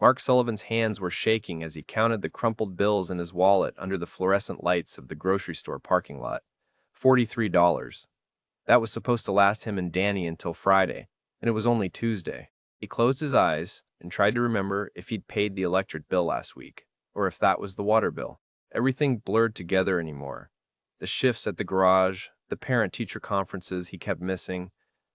Mark Sullivan's hands were shaking as he counted the crumpled bills in his wallet under the fluorescent lights of the grocery store parking lot. $43. That was supposed to last him and Danny until Friday, and it was only Tuesday. He closed his eyes and tried to remember if he'd paid the electric bill last week, or if that was the water bill. Everything blurred together anymore. The shifts at the garage, the parent-teacher conferences he kept missing,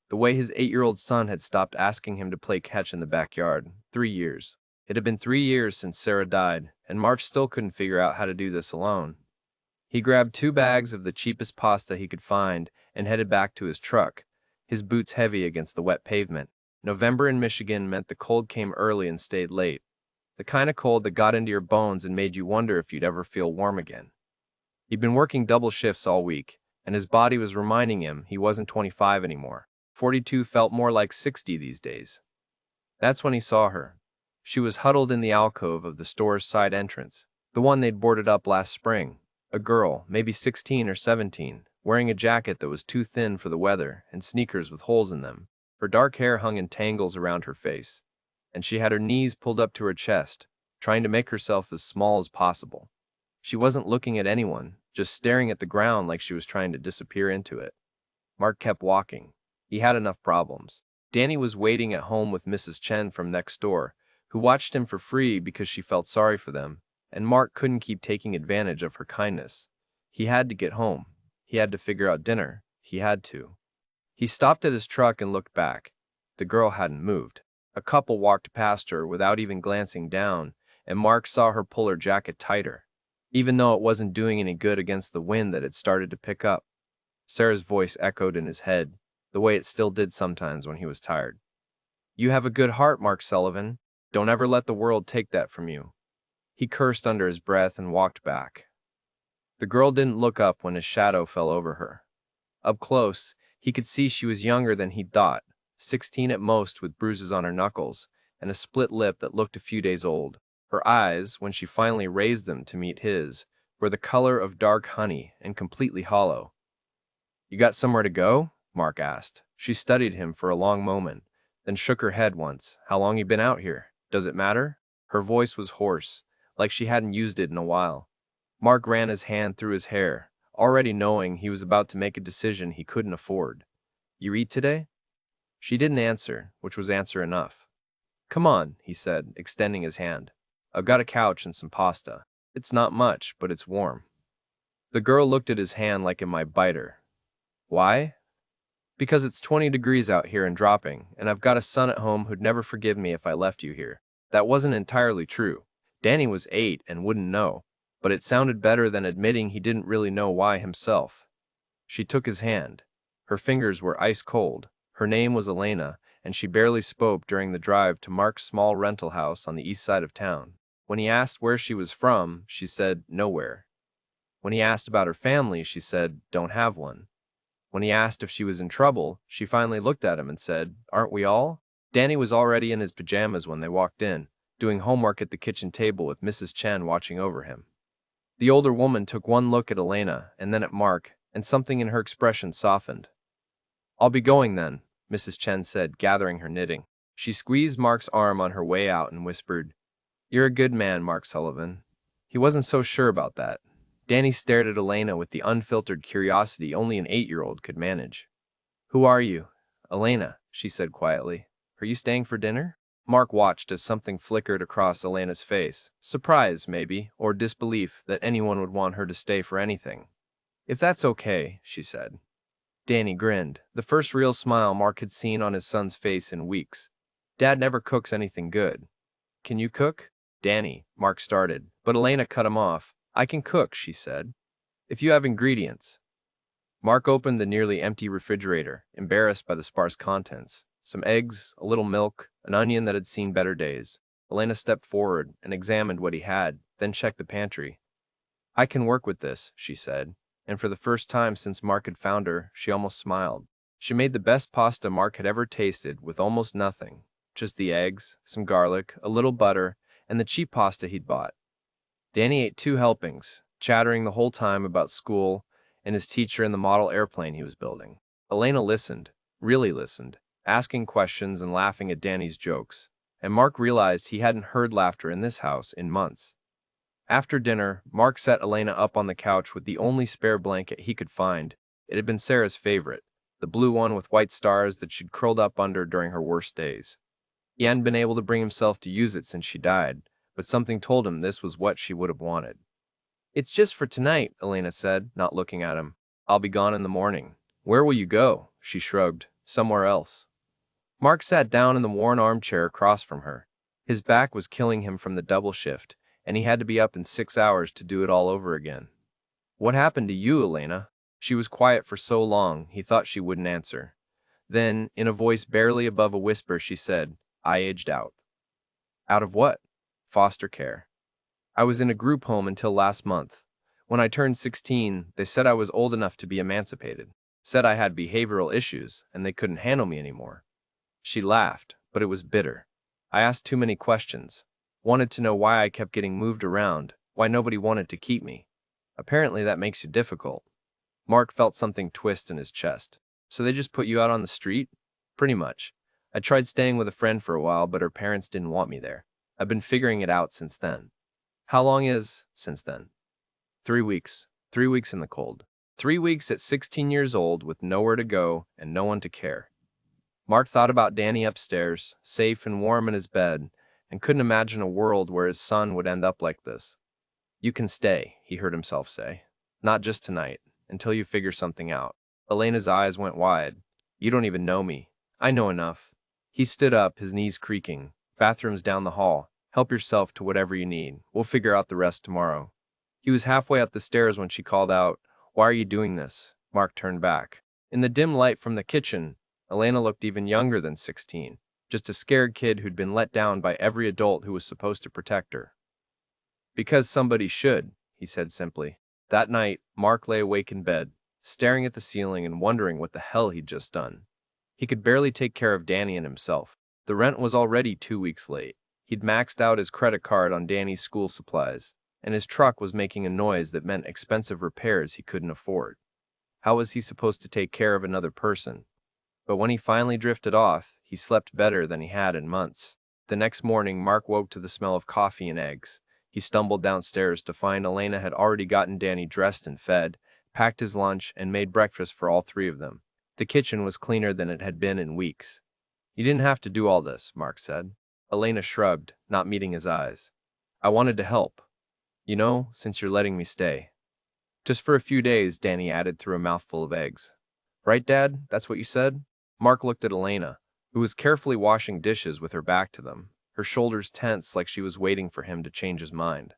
the way his 8-year-old son had stopped asking him to play catch in the backyard. 3 years. It had been 3 years since Sarah died, and Mark still couldn't figure out how to do this alone. He grabbed 2 bags of the cheapest pasta he could find and headed back to his truck, his boots heavy against the wet pavement. November in Michigan meant the cold came early and stayed late. The kind of cold that got into your bones and made you wonder if you'd ever feel warm again. He'd been working double shifts all week, and his body was reminding him he wasn't 25 anymore. 42 felt more like 60 these days. That's when he saw her. She was huddled in the alcove of the store's side entrance, the one they'd boarded up last spring. A girl, maybe 16 or 17, wearing a jacket that was too thin for the weather and sneakers with holes in them. Her dark hair hung in tangles around her face, and she had her knees pulled up to her chest, trying to make herself as small as possible. She wasn't looking at anyone, just staring at the ground like she was trying to disappear into it. Mark kept walking. He had enough problems. Danny was waiting at home with Mrs. Chen from next door, who watched him for free because she felt sorry for them, and Mark couldn't keep taking advantage of her kindness. He had to get home. He had to figure out dinner. He had to. He stopped at his truck and looked back. The girl hadn't moved. A couple walked past her without even glancing down, and Mark saw her pull her jacket tighter, even though it wasn't doing any good against the wind that had started to pick up. Sarah's voice echoed in his head, the way it still did sometimes when he was tired. "You have a good heart, Mark Sullivan. Don't ever let the world take that from you." He cursed under his breath and walked back. The girl didn't look up when his shadow fell over her. Up close, he could see she was younger than he'd thought, 16 at most, with bruises on her knuckles and a split lip that looked a few days old. Her eyes, when she finally raised them to meet his, were the color of dark honey and completely hollow. "You got somewhere to go?" Mark asked. She studied him for a long moment, then shook her head once. "How long you been out here? Does it matter?" Her voice was hoarse, like she hadn't used it in a while. Mark ran his hand through his hair, already knowing he was about to make a decision he couldn't afford. "You eat today?" She didn't answer, which was answer enough. "Come on," he said, extending his hand. "I've got a couch and some pasta. It's not much, but it's warm." The girl looked at his hand like it might bite her. "Why?" "Because it's 20 degrees out here and dropping, and I've got a son at home who'd never forgive me if I left you here." That wasn't entirely true. Danny was 8 and wouldn't know, but it sounded better than admitting he didn't really know why himself. She took his hand. Her fingers were ice cold. Her name was Elena, and she barely spoke during the drive to Mark's small rental house on the east side of town. When he asked where she was from, she said nowhere. When he asked about her family, she said don't have one. When he asked if she was in trouble, she finally looked at him and said, "Aren't we all?" Danny was already in his pajamas when they walked in, doing homework at the kitchen table with Mrs. Chen watching over him. The older woman took one look at Elena and then at Mark, and something in her expression softened. "I'll be going then," Mrs. Chen said, gathering her knitting. She squeezed Mark's arm on her way out and whispered, "You're a good man, Mark Sullivan." He wasn't so sure about that. Danny stared at Elena with the unfiltered curiosity only an 8-year-old could manage. "Who are you?" "Elena," she said quietly. "Are you staying for dinner?" Mark watched as something flickered across Elena's face. Surprise, maybe, or disbelief that anyone would want her to stay for anything. "If that's okay," she said. Danny grinned, the first real smile Mark had seen on his son's face in weeks. "Dad never cooks anything good." "Can you cook?" "Danny," Mark started, but Elena cut him off. "I can cook," she said. "If you have ingredients." Mark opened the nearly empty refrigerator, embarrassed by the sparse contents. Some eggs, a little milk, an onion that had seen better days. Elena stepped forward and examined what he had, then checked the pantry. "I can work with this," she said, and for the first time since Mark had found her, she almost smiled. She made the best pasta Mark had ever tasted with almost nothing. Just the eggs, some garlic, a little butter, and the cheap pasta he'd bought. Danny ate 2 helpings, chattering the whole time about school and his teacher and the model airplane he was building. Elena listened, really listened, asking questions and laughing at Danny's jokes. and Mark realized he hadn't heard laughter in this house in months. After dinner, Mark set Elena up on the couch with the only spare blanket he could find. It had been Sarah's favorite, the blue one with white stars that she'd curled up under during her worst days. He hadn't been able to bring himself to use it since she died, but something told him this was what she would have wanted. "It's just for tonight," Elena said, not looking at him. "I'll be gone in the morning." "Where will you go?" She shrugged. "Somewhere else." Mark sat down in the worn armchair across from her. His back was killing him from the double shift, and he had to be up in 6 hours to do it all over again. "What happened to you, Elena?" She was quiet for so long, he thought she wouldn't answer. Then, in a voice barely above a whisper, she said, "I aged out." "Out of what?" "Foster care. I was in a group home until last month. When I turned 16, they said I was old enough to be emancipated. Said I had behavioral issues, and they couldn't handle me anymore." She laughed, but it was bitter. "I asked too many questions. Wanted to know why I kept getting moved around, why nobody wanted to keep me. Apparently that makes you difficult." Mark felt something twist in his chest. "So they just put you out on the street?" "Pretty much. I tried staying with a friend for a while, but her parents didn't want me there. I've been figuring it out since then." "How long is since then?" 3 weeks. 3 weeks in the cold. 3 weeks at 16 years old with nowhere to go and no one to care. Mark thought about Danny upstairs, safe and warm in his bed, and couldn't imagine a world where his son would end up like this. "You can stay," he heard himself say. "Not just tonight, until you figure something out." Elena's eyes went wide. "You don't even know me." "I know enough." He stood up, his knees creaking. "Bathroom's down the hall. Help yourself to whatever you need. We'll figure out the rest tomorrow." He was halfway up the stairs when she called out, "Why are you doing this?" Mark turned back. In the dim light from the kitchen, Elena looked even younger than 16, just a scared kid who'd been let down by every adult who was supposed to protect her. "Because somebody should," he said simply. That night, Mark lay awake in bed, staring at the ceiling and wondering what the hell he'd just done. He could barely take care of Danny and himself. The rent was already 2 weeks late. He'd maxed out his credit card on Danny's school supplies, and his truck was making a noise that meant expensive repairs he couldn't afford. How was he supposed to take care of another person? But when he finally drifted off, he slept better than he had in months. The next morning, Mark woke to the smell of coffee and eggs. He stumbled downstairs to find Elena had already gotten Danny dressed and fed, packed his lunch, and made breakfast for all three of them. The kitchen was cleaner than it had been in weeks. "You didn't have to do all this," Mark said. Elena shrugged, not meeting his eyes. "I wanted to help. You know, since you're letting me stay." "Just for a few days," Danny added through a mouthful of eggs. "Right, Dad? That's what you said?" Mark looked at Elena, who was carefully washing dishes with her back to them, her shoulders tense like she was waiting for him to change his mind.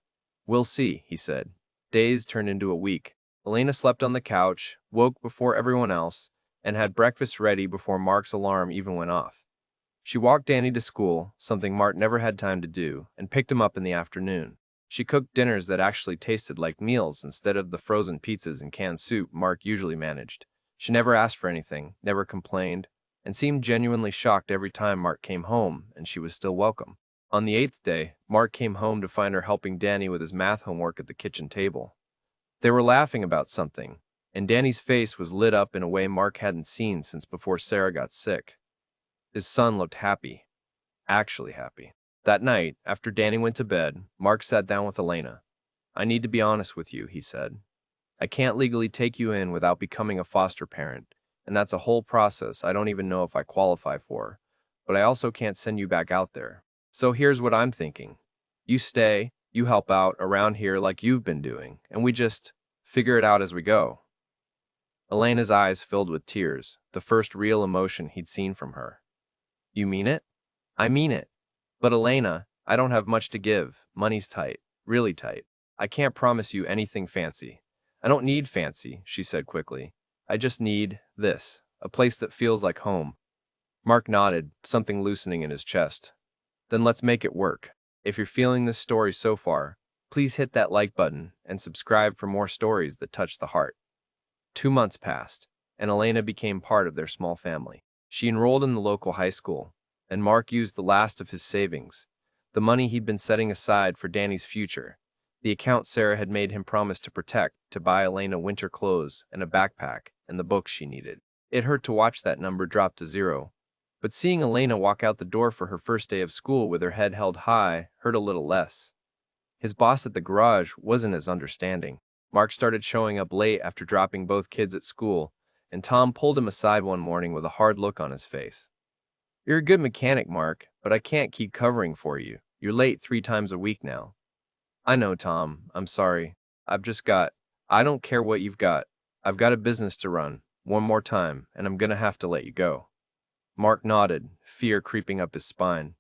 "We'll see," he said. Days turned into a week. Elena slept on the couch, woke before everyone else, and had breakfast ready before Mark's alarm even went off. She walked Danny to school, something Mark never had time to do, and picked him up in the afternoon. She cooked dinners that actually tasted like meals instead of the frozen pizzas and canned soup Mark usually managed. She never asked for anything, never complained, and seemed genuinely shocked every time Mark came home, and she was still welcome. On the 8th day, Mark came home to find her helping Danny with his math homework at the kitchen table. They were laughing about something, and Danny's face was lit up in a way Mark hadn't seen since before Sarah got sick. His son looked happy. Actually happy. That night, after Danny went to bed, Mark sat down with Elena. "I need to be honest with you," he said. "I can't legally take you in without becoming a foster parent, and that's a whole process I don't even know if I qualify for, but I also can't send you back out there. So here's what I'm thinking. You stay, you help out around here like you've been doing, and we just figure it out as we go." Elena's eyes filled with tears, the first real emotion he'd seen from her. "You mean it?" "I mean it. But Elena, I don't have much to give. Money's tight, really tight. I can't promise you anything fancy." "I don't need fancy," she said quickly. "I just need this, a place that feels like home." Mark nodded, something loosening in his chest. "Then let's make it work. If you're feeling this story so far, please hit that like button and subscribe for more stories that touch the heart." 2 months passed, and Elena became part of their small family. She enrolled in the local high school, and Mark used the last of his savings, the money he'd been setting aside for Danny's future, the account Sarah had made him promise to protect, to buy Elena winter clothes and a backpack and the books she needed. It hurt to watch that number drop to zero, But seeing Elena walk out the door for her first day of school with her head held high hurt a little less. His boss at the garage wasn't as understanding. Mark started showing up late after dropping both kids at school, and Tom pulled him aside one morning with a hard look on his face. "You're a good mechanic, Mark, but I can't keep covering for you. You're late 3 times a week now." "I know, Tom. I'm sorry. I don't care what you've got. I've got a business to run. One more time, and I'm gonna have to let you go." Mark nodded, fear creeping up his spine.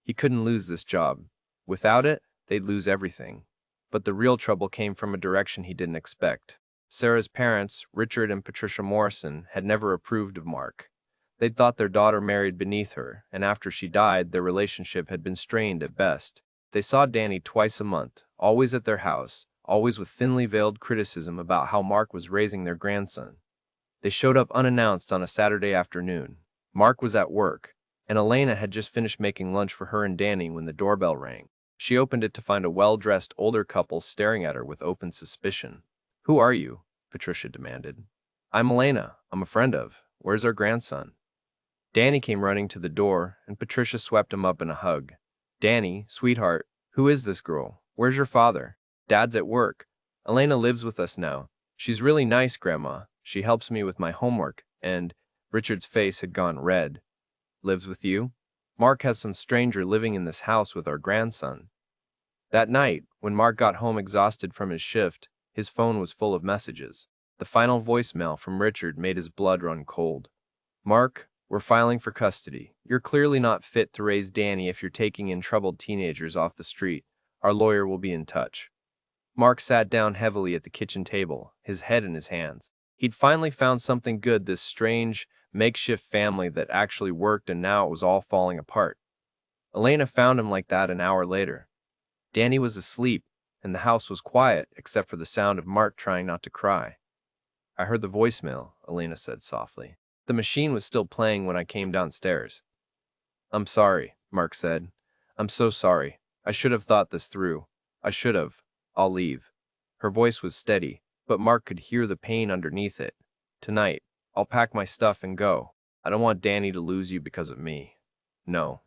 He couldn't lose this job. Without it, they'd lose everything. But the real trouble came from a direction he didn't expect. Sarah's parents, Richard and Patricia Morrison, had never approved of Mark. They'd thought their daughter married beneath her, and after she died, their relationship had been strained at best. They saw Danny twice a month, always at their house, always with thinly veiled criticism about how Mark was raising their grandson. They showed up unannounced on a Saturday afternoon. Mark was at work, and Elena had just finished making lunch for her and Danny when the doorbell rang. She opened it to find a well-dressed older couple staring at her with open suspicion. "Who are you?" Patricia demanded. "I'm Elena. I'm a friend of. Where's our grandson?" Danny came running to the door, and Patricia swept him up in a hug. "Danny, sweetheart, who is this girl? Where's your father?" "Dad's at work. Elena lives with us now. She's really nice, Grandma. She helps me with my homework, and—" Richard's face had gone red. "Lives with you? Mark has some stranger living in this house with our grandson." That night, when Mark got home exhausted from his shift, his phone was full of messages. The final voicemail from Richard made his blood run cold. "Mark, we're filing for custody. You're clearly not fit to raise Danny if you're taking in troubled teenagers off the street. Our lawyer will be in touch." Mark sat down heavily at the kitchen table, his head in his hands. He'd finally found something good, this strange, makeshift family that actually worked, and now it was all falling apart. Elena found him like that an hour later. Danny was asleep, and the house was quiet except for the sound of Mark trying not to cry. "I heard the voicemail," Elena said softly. "The machine was still playing when I came downstairs." "I'm sorry," Mark said. "I'm so sorry. I should have thought this through. I should have. I'll leave." Her voice was steady, but Mark could hear the pain underneath it. "Tonight, I'll pack my stuff and go. I don't want Danny to lose you because of me." "No."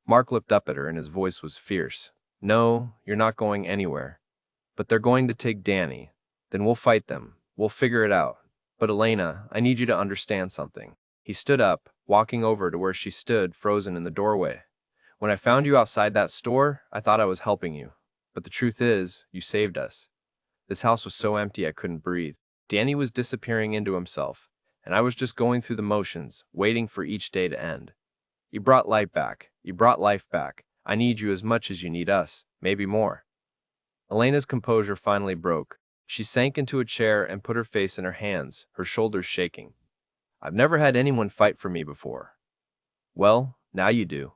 Mark looked up at her and his voice was fierce. "No, you're not going anywhere. But they're going to take Danny. Then we'll fight them. We'll figure it out. But Elena, I need you to understand something." He stood up, walking over to where she stood, frozen in the doorway. "When I found you outside that store, I thought I was helping you. But the truth is, you saved us. This house was so empty I couldn't breathe. Danny was disappearing into himself, and I was just going through the motions, waiting for each day to end. You brought light back. You brought life back. I need you as much as you need us, maybe more." Elena's composure finally broke. She sank into a chair and put her face in her hands, her shoulders shaking. "I've never had anyone fight for me before." "Well, now you do."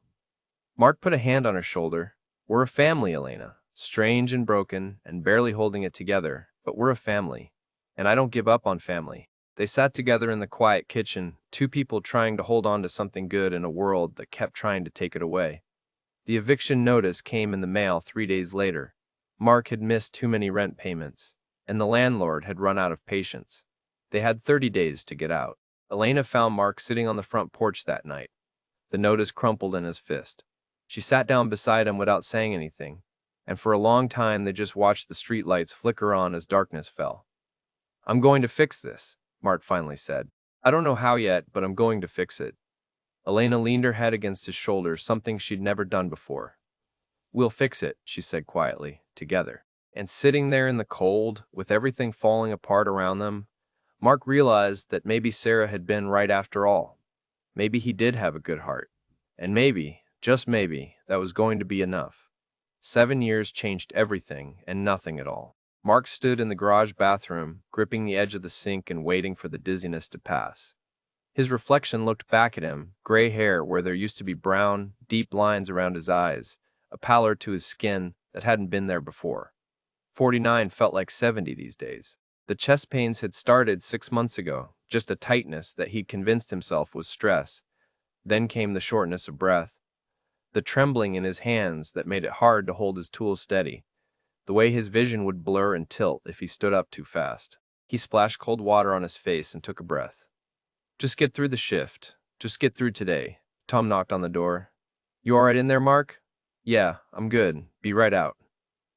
Mark put a hand on her shoulder. "We're a family, Elena. Strange and broken and barely holding it together, but we're a family. And I don't give up on family." They sat together in the quiet kitchen, two people trying to hold on to something good in a world that kept trying to take it away. The eviction notice came in the mail 3 days later. Mark had missed too many rent payments, and the landlord had run out of patience. They had 30 days to get out. Elena found Mark sitting on the front porch that night, the notice crumpled in his fist. She sat down beside him without saying anything, and for a long time they just watched the streetlights flicker on as darkness fell. "I'm going to fix this," Mark finally said. "I don't know how yet, but I'm going to fix it." Elena leaned her head against his shoulder, something she'd never done before. "We'll fix it," she said quietly, "together." And sitting there in the cold, with everything falling apart around them, Mark realized that maybe Sarah had been right after all. Maybe he did have a good heart. And maybe, just maybe, that was going to be enough. 7 years changed everything and nothing at all. Mark stood in the garage bathroom, gripping the edge of the sink and waiting for the dizziness to pass. His reflection looked back at him, gray hair where there used to be brown, deep lines around his eyes, a pallor to his skin that hadn't been there before. 49 felt like 70 these days. The chest pains had started 6 months ago, just a tightness that he'd convinced himself was stress. Then came the shortness of breath, the trembling in his hands that made it hard to hold his tools steady, the way his vision would blur and tilt if he stood up too fast. He splashed cold water on his face and took a breath. Just get through the shift. Just get through today. Tom knocked on the door. You all right in there, Mark? Yeah, I'm good. Be right out.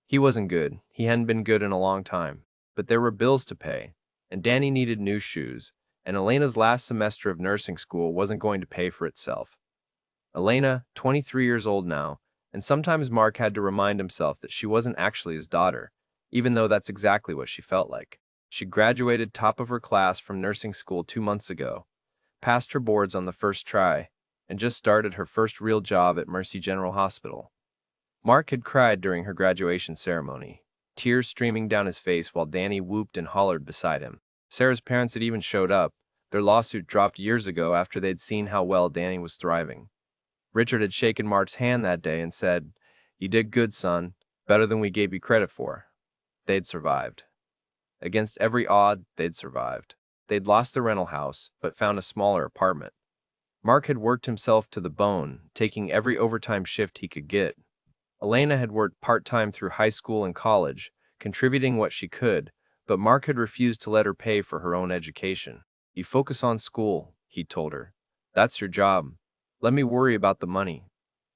He wasn't good. He hadn't been good in a long time. But there were bills to pay, and Danny needed new shoes, and Elena's last semester of nursing school wasn't going to pay for itself. Elena, 23 years old now, and sometimes Mark had to remind himself that she wasn't actually his daughter, even though that's exactly what she felt like. She graduated top of her class from nursing school 2 months ago, passed her boards on the first try, and just started her first real job at Mercy General Hospital. Mark had cried during her graduation ceremony, tears streaming down his face while Danny whooped and hollered beside him. Sarah's parents had even showed up. Their lawsuit dropped years ago after they'd seen how well Danny was thriving. Richard had shaken Mark's hand that day and said, "You did good, son. Better than we gave you credit for." They'd survived. Against every odd, they'd survived. They'd lost the rental house, but found a smaller apartment. Mark had worked himself to the bone, taking every overtime shift he could get. Elena had worked part-time through high school and college, contributing what she could, but Mark had refused to let her pay for her own education. "You focus on school," he told her. "That's your job. Let me worry about the money."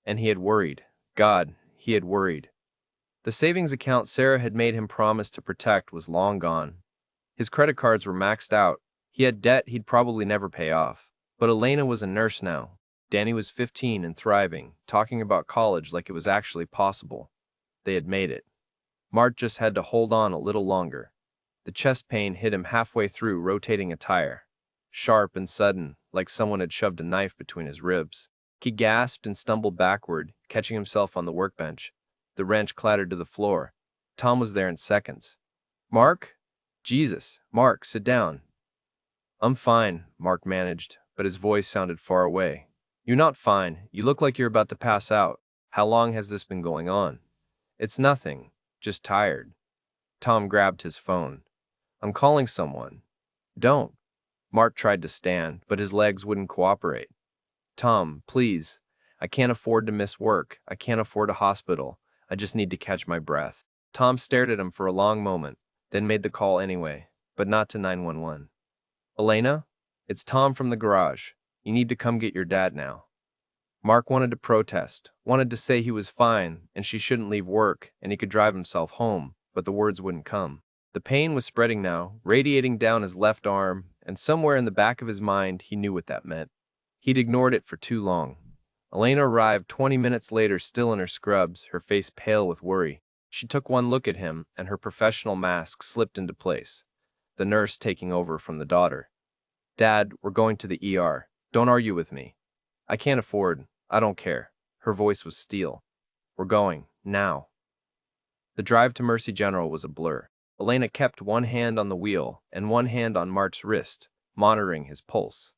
And he had worried. God, he had worried. The savings account Sarah had made him promise to protect was long gone. His credit cards were maxed out. He had debt he'd probably never pay off. But Elena was a nurse now. Danny was 15 and thriving, talking about college like it was actually possible. They had made it. Mark just had to hold on a little longer. The chest pain hit him halfway through rotating a tire. Sharp and sudden, like someone had shoved a knife between his ribs. He gasped and stumbled backward, catching himself on the workbench. The wrench clattered to the floor. Tom was there in seconds. "Mark? Jesus, Mark, sit down." "I'm fine," Mark managed, but his voice sounded far away. "You're not fine. You look like you're about to pass out. How long has this been going on?" "It's nothing. Just tired." Tom grabbed his phone. "I'm calling someone." "Don't." Mark tried to stand, but his legs wouldn't cooperate. "Tom, please. I can't afford to miss work. I can't afford a hospital. I just need to catch my breath." Tom stared at him for a long moment, then made the call anyway, but not to 911. "Elena? It's Tom from the garage. You need to come get your dad now." Mark wanted to protest, wanted to say he was fine and she shouldn't leave work and he could drive himself home, but the words wouldn't come. The pain was spreading now, radiating down his left arm, and somewhere in the back of his mind he knew what that meant. He'd ignored it for too long. Elena arrived 20 minutes later, still in her scrubs, her face pale with worry. She took one look at him and her professional mask slipped into place. The nurse taking over from the daughter. "Dad, we're going to the ER. Don't argue with me." "I can't afford. I don't care." Her voice was steel. "We're going, now." The drive to Mercy General was a blur. Elena kept one hand on the wheel and one hand on Mark's wrist, monitoring his pulse.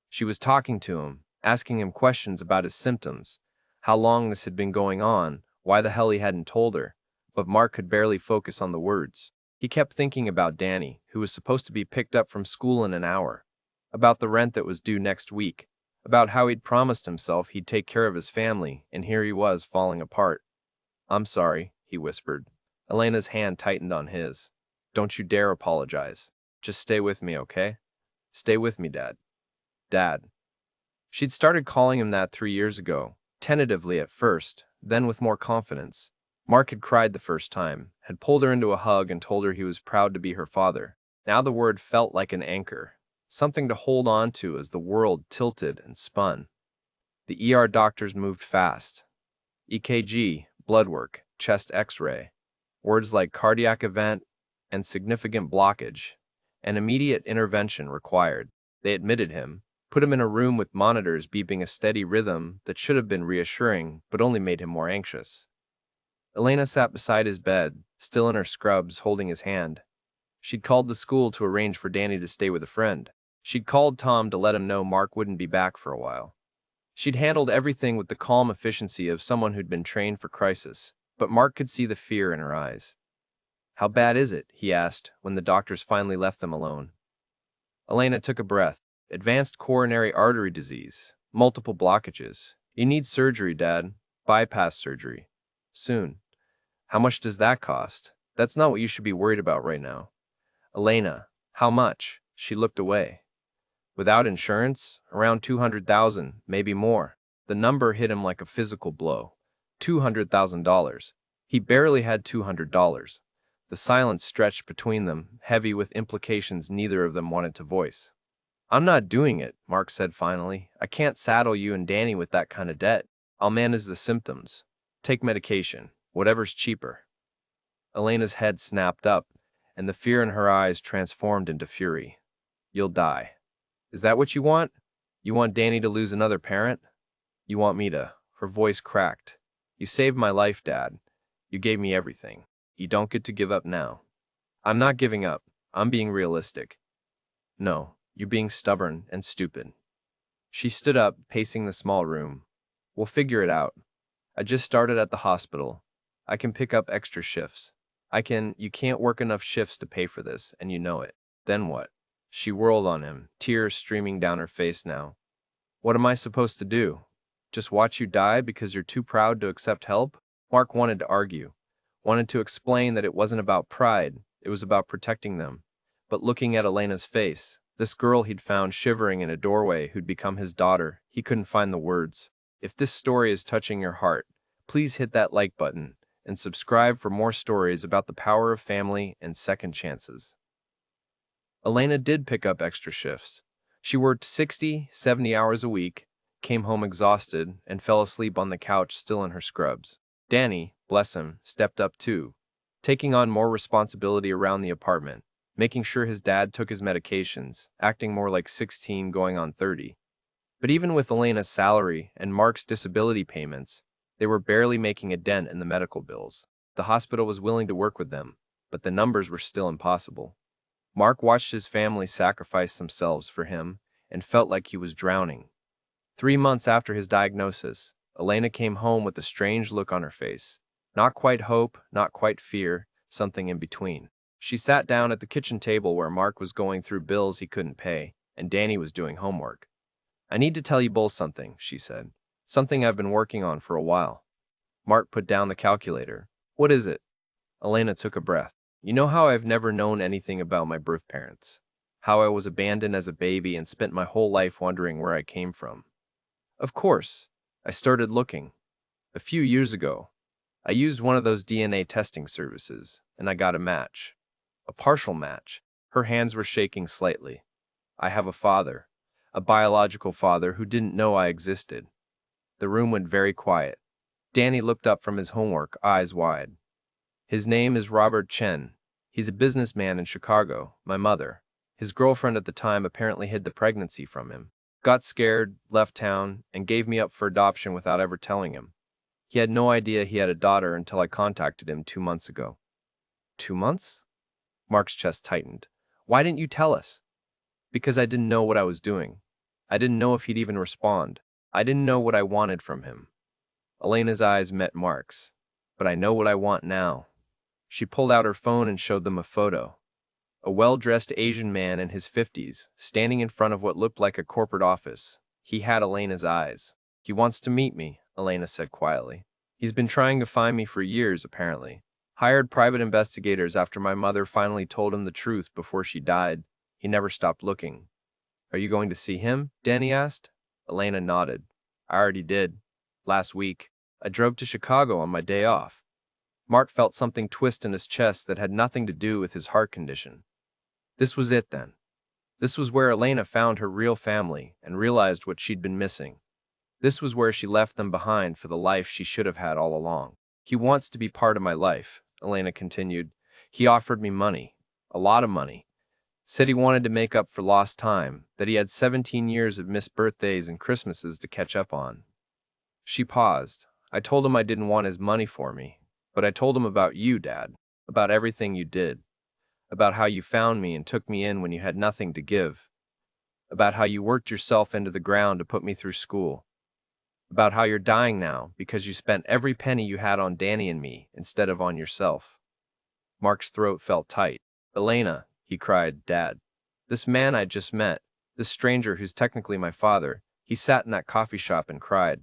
She was talking to him, asking him questions about his symptoms, how long this had been going on, why the hell he hadn't told her, but Mark could barely focus on the words. He kept thinking about Danny, who was supposed to be picked up from school in an hour, about the rent that was due next week, about how he'd promised himself he'd take care of his family, and here he was falling apart. "I'm sorry," he whispered. Elena's hand tightened on his. "Don't you dare apologize. Just stay with me, okay? Stay with me, Dad. Dad." She'd started calling him that 3 years ago, tentatively at first, then with more confidence. Mark had cried the first time, had pulled her into a hug and told her he was proud to be her father. Now the word felt like an anchor, something to hold on to as the world tilted and spun. The ER doctors moved fast. EKG, blood work, chest x-ray. Words like cardiac event and significant blockage, and immediate intervention required. They admitted him, put him in a room with monitors beeping a steady rhythm that should have been reassuring but only made him more anxious. Elena sat beside his bed, still in her scrubs, holding his hand. She'd called the school to arrange for Danny to stay with a friend. She'd called Tom to let him know Mark wouldn't be back for a while. She'd handled everything with the calm efficiency of someone who'd been trained for crisis, but Mark could see the fear in her eyes. "How bad is it?" he asked when the doctors finally left them alone. Elena took a breath. "Advanced coronary artery disease. Multiple blockages. You need surgery, Dad. Bypass surgery. Soon." "How much does that cost?" "That's not what you should be worried about right now." "Elena, how much?" She looked away. Without insurance, around 200,000, maybe more. The number hit him like a physical blow. $200,000. He barely had $200. The silence stretched between them, heavy with implications neither of them wanted to voice. I'm not doing it, Mark said finally. I can't saddle you and Danny with that kind of debt. I'll manage the symptoms. Take medication, whatever's cheaper. Elena's head snapped up, and the fear in her eyes transformed into fury. You'll die. Is that what you want? You want Danny to lose another parent? You want me to? Her voice cracked. You saved my life, Dad. You gave me everything. You don't get to give up now. I'm not giving up. I'm being realistic. No, you're being stubborn and stupid. She stood up, pacing the small room. We'll figure it out. I just started at the hospital. I can pick up extra shifts. You can't work enough shifts to pay for this, and you know it. Then what? She whirled on him, tears streaming down her face now. What am I supposed to do? Just watch you die because you're too proud to accept help? Mark wanted to argue, wanted to explain that it wasn't about pride, it was about protecting them. But looking at Elena's face, this girl he'd found shivering in a doorway who'd become his daughter, he couldn't find the words. If this story is touching your heart, please hit that like button and subscribe for more stories about the power of family and second chances. Elena did pick up extra shifts. She worked 60, 70 hours a week, came home exhausted, and fell asleep on the couch still in her scrubs. Danny, bless him, stepped up too, taking on more responsibility around the apartment, making sure his dad took his medications, acting more like 16 going on 30. But even with Elena's salary and Mark's disability payments, they were barely making a dent in the medical bills. The hospital was willing to work with them, but the numbers were still impossible. Mark watched his family sacrifice themselves for him and felt like he was drowning. 3 months after his diagnosis, Elena came home with a strange look on her face. Not quite hope, not quite fear, something in between. She sat down at the kitchen table where Mark was going through bills he couldn't pay, and Danny was doing homework. I need to tell you both something, she said. Something I've been working on for a while. Mark put down the calculator. What is it? Elena took a breath. You know how I've never known anything about my birth parents? How I was abandoned as a baby and spent my whole life wondering where I came from? Of course. I started looking. A few years ago, I used one of those DNA testing services, and I got a match. A partial match. Her hands were shaking slightly. I have a father, a biological father who didn't know I existed. The room went very quiet. Danny looked up from his homework, eyes wide. His name is Robert Chen. He's a businessman in Chicago. My mother, his girlfriend at the time, apparently hid the pregnancy from him. Got scared, left town, and gave me up for adoption without ever telling him. He had no idea he had a daughter until I contacted him 2 months ago. 2 months? Mark's chest tightened. Why didn't you tell us? Because I didn't know what I was doing. I didn't know if he'd even respond. I didn't know what I wanted from him. Elena's eyes met Mark's. But I know what I want now. She pulled out her phone and showed them a photo. A well-dressed Asian man in his 50s, standing in front of what looked like a corporate office. He had Elena's eyes. He wants to meet me, Elena said quietly. He's been trying to find me for years, apparently. Hired private investigators after my mother finally told him the truth before she died. He never stopped looking. Are you going to see him? Danny asked. Elena nodded. I already did. Last week. I drove to Chicago on my day off. Mark felt something twist in his chest that had nothing to do with his heart condition. This was it then. This was where Elena found her real family and realized what she'd been missing. This was where she left them behind for the life she should have had all along. He wants to be part of my life, Elena continued. He offered me money. A lot of money. Said he wanted to make up for lost time, that he had 17 years of missed birthdays and Christmases to catch up on. She paused. I told him I didn't want his money for me, but I told him about you, Dad, about everything you did, about how you found me and took me in when you had nothing to give, about how you worked yourself into the ground to put me through school, about how you're dying now because you spent every penny you had on Danny and me instead of on yourself. Mark's throat felt tight. Elena, he cried, Dad, this man I just met, this stranger who's technically my father, he sat in that coffee shop and cried.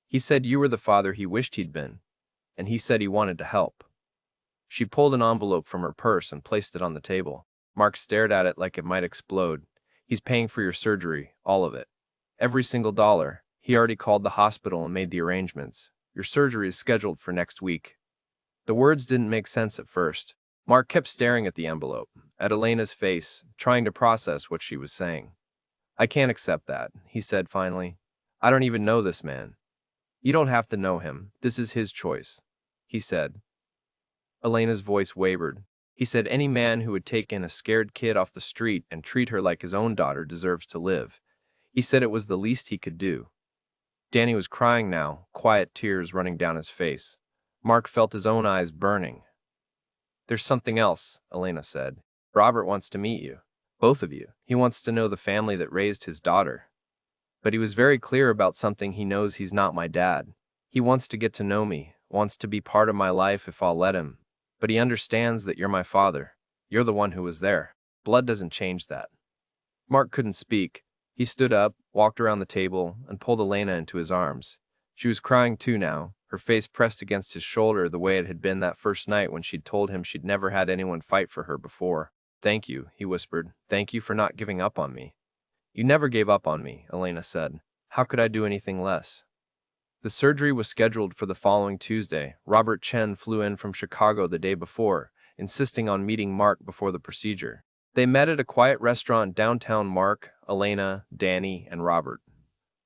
He said you were the father he wished he'd been, and he said he wanted to help. She pulled an envelope from her purse and placed it on the table. Mark stared at it like it might explode. He's paying for your surgery, all of it. Every single dollar. He already called the hospital and made the arrangements. Your surgery is scheduled for next week." The words didn't make sense at first. Mark kept staring at the envelope, at Elena's face, trying to process what she was saying. "I can't accept that," he said finally. "I don't even know this man." "You don't have to know him. This is his choice," he said. Elena's voice wavered. He said any man who would take in a scared kid off the street and treat her like his own daughter deserves to live. He said it was the least he could do. Danny was crying now, quiet tears running down his face. Mark felt his own eyes burning. "There's something else," Elena said. "Robert wants to meet you. Both of you. He wants to know the family that raised his daughter. But he was very clear about something. He knows he's not my dad. He wants to get to know me, wants to be part of my life if I'll let him. But he understands that you're my father. You're the one who was there. Blood doesn't change that." Mark couldn't speak. He stood up, walked around the table, and pulled Elena into his arms. She was crying too now, her face pressed against his shoulder the way it had been that first night when she'd told him she'd never had anyone fight for her before. "Thank you," he whispered. "Thank you for not giving up on me." "You never gave up on me," Elena said. "How could I do anything less?" The surgery was scheduled for the following Tuesday. Robert Chen flew in from Chicago the day before, insisting on meeting Mark before the procedure. They met at a quiet restaurant downtown. Mark, Elena, Danny, and Robert.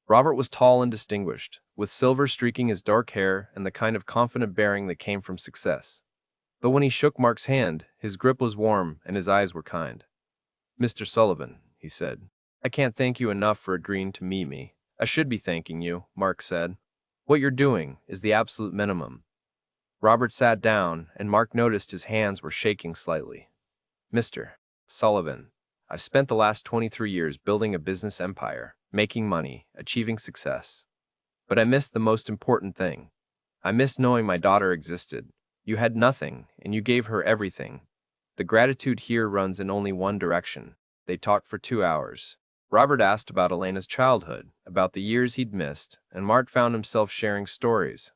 Robert was tall and distinguished, with silver streaking his dark hair and the kind of confident bearing that came from success. But when he shook Mark's hand, his grip was warm and his eyes were kind. "Mr. Sullivan," he said, "I can't thank you enough for agreeing to meet me." "I should be thanking you," Mark said. "What you're doing is the absolute minimum." Robert sat down, and Mark noticed his hands were shaking slightly. "Mr. Sullivan, I've spent the last 23 years building a business empire, making money, achieving success. But I missed the most important thing. I missed knowing my daughter existed. You had nothing, and you gave her everything. The gratitude here runs in only one direction." They talked for 2 hours. Robert asked about Elena's childhood, about the years he'd missed, and Mark found himself sharing stories.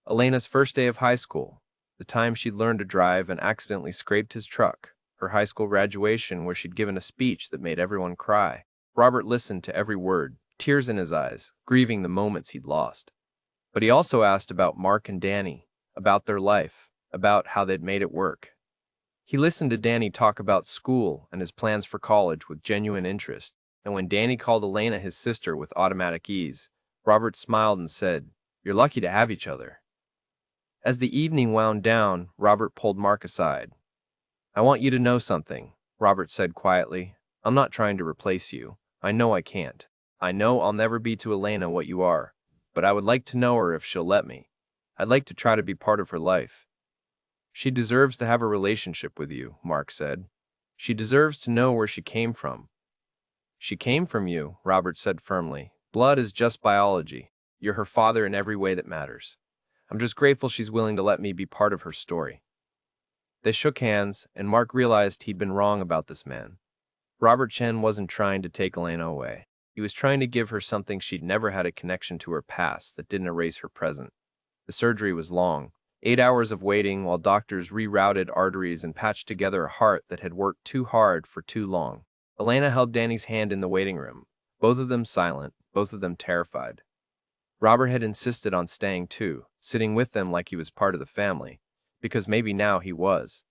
Elena's first day of high school, the time she'd learned to drive and accidentally scraped his truck, her high school graduation where she'd given a speech that made everyone cry. Robert listened to every word, tears in his eyes, grieving the moments he'd lost. But he also asked about Mark and Danny, about their life, about how they'd made it work. He listened to Danny talk about school and his plans for college with genuine interest, and when Danny called Elena his sister with automatic ease, Robert smiled and said, "You're lucky to have each other." As the evening wound down, Robert pulled Mark aside. "I want you to know something," Robert said quietly. "I'm not trying to replace you. I know I can't. I know I'll never be to Elena what you are, but I would like to know her if she'll let me. I'd like to try to be part of her life." "She deserves to have a relationship with you," Mark said. "She deserves to know where she came from." "She came from you," Robert said firmly. "Blood is just biology. You're her father in every way that matters. I'm just grateful she's willing to let me be part of her story." They shook hands, and Mark realized he'd been wrong about this man. Robert Chen wasn't trying to take Elena away. He was trying to give her something she'd never had, a connection to her past that didn't erase her present. The surgery was long. 8 hours of waiting while doctors rerouted arteries and patched together a heart that had worked too hard for too long. Elena held Danny's hand in the waiting room, both of them silent, both of them terrified. Robert had insisted on staying too, sitting with them like he was part of the family, because maybe now he was.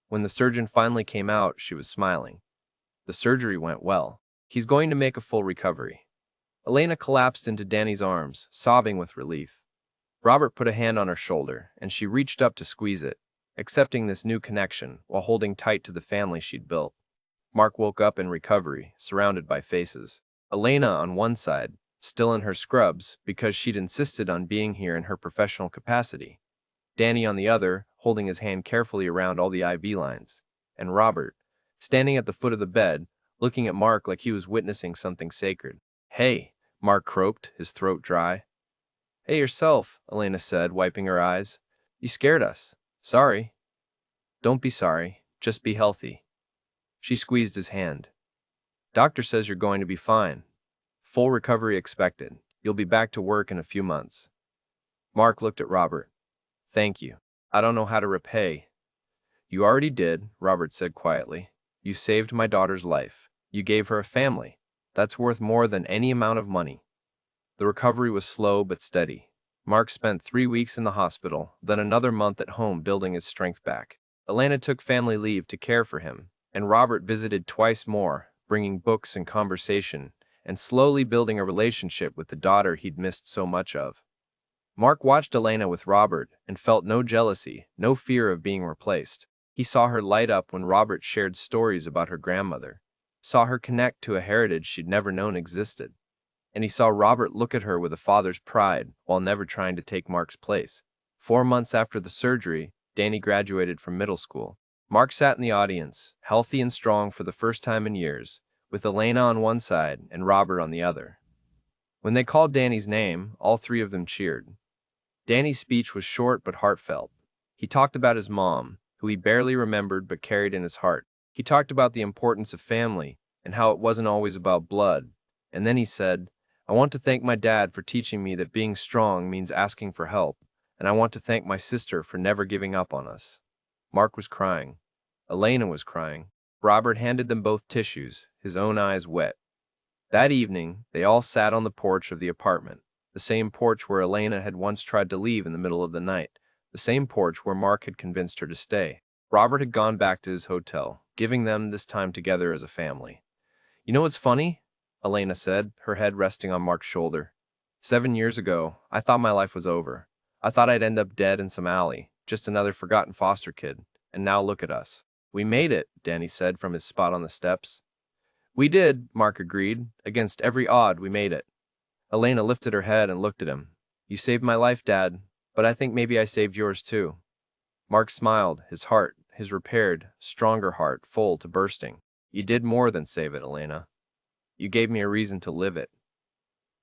When the surgeon finally came out, she was smiling. "The surgery went well. He's going to make a full recovery." Elena collapsed into Danny's arms, sobbing with relief. Robert put a hand on her shoulder, and she reached up to squeeze it, accepting this new connection while holding tight to the family she'd built. Mark woke up in recovery, surrounded by faces. Elena on one side, still in her scrubs because she'd insisted on being here in her professional capacity. Danny on the other, holding his hand carefully around all the IV lines. And Robert, standing at the foot of the bed, looking at Mark like he was witnessing something sacred. "Hey," Mark croaked, his throat dry. "Hey yourself," Elena said, wiping her eyes. "You scared us. Sorry." "Don't be sorry. Just be healthy." She squeezed his hand. "Doctor says you're going to be fine. Full recovery expected. You'll be back to work in a few months." Mark looked at Robert. "Thank you. I don't know how to repay." "You already did," Robert said quietly. "You saved my daughter's life. You gave her a family. That's worth more than any amount of money. The recovery was slow but steady. Mark spent 3 weeks in the hospital, then another month at home building his strength back. Elena took family leave to care for him, and Robert visited twice more, bringing books and conversation, and slowly building a relationship with the daughter he'd missed so much of. Mark watched Elena with Robert and felt no jealousy, no fear of being replaced. He saw her light up when Robert shared stories about her grandmother, saw her connect to a heritage she'd never known existed, and he saw Robert look at her with a father's pride while never trying to take Mark's place. 4 months after the surgery, Danny graduated from middle school. Mark sat in the audience, healthy and strong for the first time in years, with Elena on one side and Robert on the other. When they called Danny's name, all three of them cheered. Danny's speech was short but heartfelt. He talked about his mom, who he barely remembered but carried in his heart. He talked about the importance of family and how it wasn't always about blood. And then he said, "I want to thank my dad for teaching me that being strong means asking for help, and I want to thank my sister for never giving up on us." Mark was crying. Elena was crying. Robert handed them both tissues, his own eyes wet. That evening, they all sat on the porch of the apartment, the same porch where Elena had once tried to leave in the middle of the night, the same porch where Mark had convinced her to stay. Robert had gone back to his hotel, giving them this time together as a family. "You know what's funny?" Elena said, her head resting on Mark's shoulder. "7 years ago, I thought my life was over. I thought I'd end up dead in some alley, just another forgotten foster kid. And now look at us." "We made it," Danny said from his spot on the steps. "We did," Mark agreed. "Against every odd, we made it." Elena lifted her head and looked at him. "You saved my life, Dad, but I think maybe I saved yours too." Mark smiled, his heart, his repaired, stronger heart, full to bursting. "You did more than save it, Elena. You gave me a reason to live it."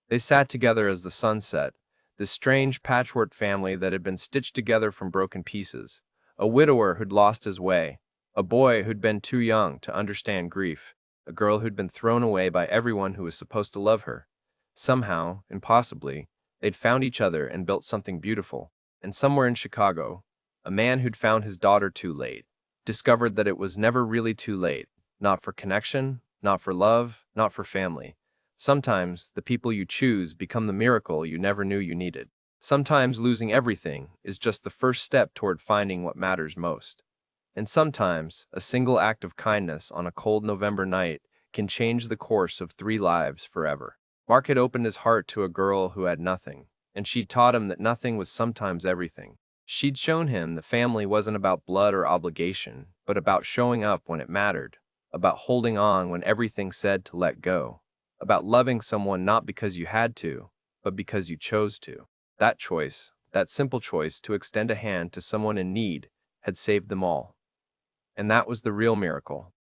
They sat together as the sun set, this strange patchwork family that had been stitched together from broken pieces. A widower who'd lost his way, a boy who'd been too young to understand grief, a girl who'd been thrown away by everyone who was supposed to love her. Somehow, impossibly, they'd found each other and built something beautiful. And somewhere in Chicago, a man who'd found his daughter too late discovered that it was never really too late, not for connection, not for love, not for family. Sometimes the people you choose become the miracle you never knew you needed. Sometimes losing everything is just the first step toward finding what matters most. And sometimes a single act of kindness on a cold November night can change the course of 3 lives forever. Mark had opened his heart to a girl who had nothing, and she'd taught him that nothing was sometimes everything. She'd shown him that family wasn't about blood or obligation, but about showing up when it mattered, about holding on when everything said to let go, about loving someone not because you had to, but because you chose to. That choice, that simple choice to extend a hand to someone in need, had saved them all. And that was the real miracle.